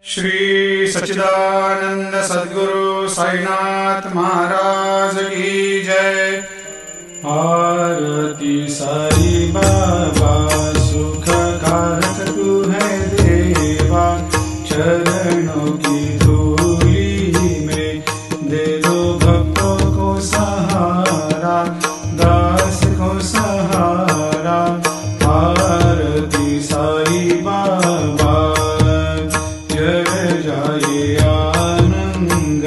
श्री सच्चिदानंद सद्गुरु साईनाथ महाराज की जय। आरती साई बाबा सुख कारक तू है देवा, चरणों की धूली में दे दो भक्तों को सहारा, दास को सहारा। आरती साई बाबा जय जाए आनंद,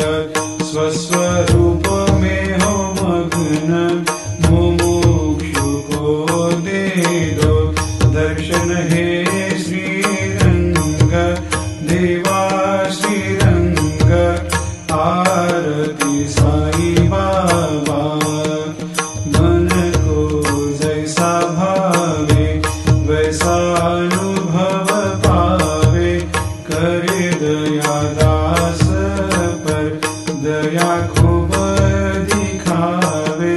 स्वस्वरूप में हो मग्न, मुमुक्षु को दे दो दर्शन हे श्रीरंग, देवा श्रीरंग। आरती साई बाबा मन को जैसा भावे वैसा अनुभव पावे, करे दया दास पर दया खूब दिखावे,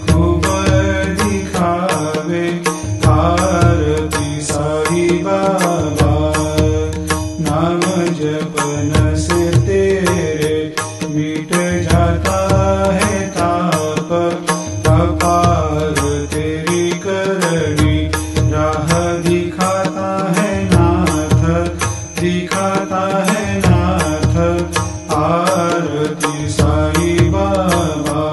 खूब दिखावे। आरती साई बाबा नाम जपन से तेरे मिट जाता है ताप, अपार तेरी करनी राह दिखाता है नाथ, दिखाता है नाथ। आरती साई बाबा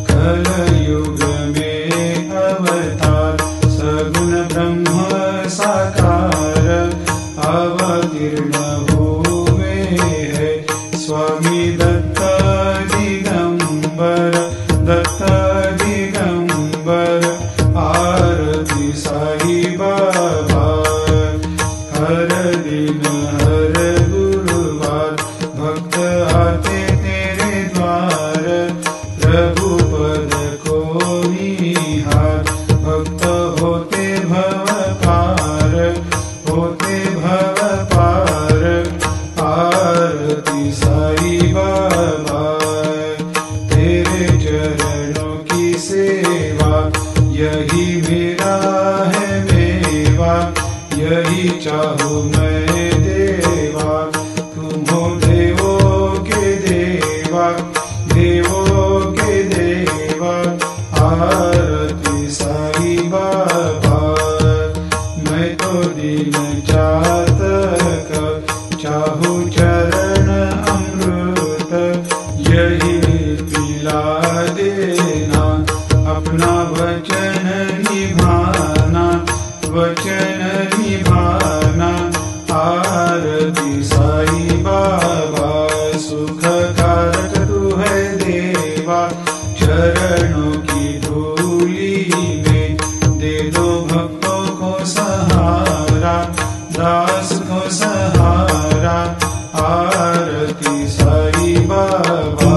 कलयुग में अवतार, सगुण ब्रह्म साकार अवतीर्ण हुए है स्वामी दत्त दिगंबर, दत्त दिगंबर। आरती साई बाबा हर दिन हर गुरुवार भक्त आते तेरे द्वार, प्रभु पद को निहार, भक्त होते भव पार, होते भव पार। आरती साई बाबा तेरे चरणों की सेवा, यही मेरा है मेवा, यही चाहूँ मैं देवा। तुम हो देवों के देवा, देवों के देवा। आरती साई बाबा मैं तो दिन चातक, चाहूँ चरण अमृत, यही पिला देना, अपना वचन निभाना, वचन निभाना। आरती साई बाबा सुख कारक तू है देवा, चरणों की धूली में दे दो भक्तों को सहारा, दास को सहारा। आरती साई बाबा।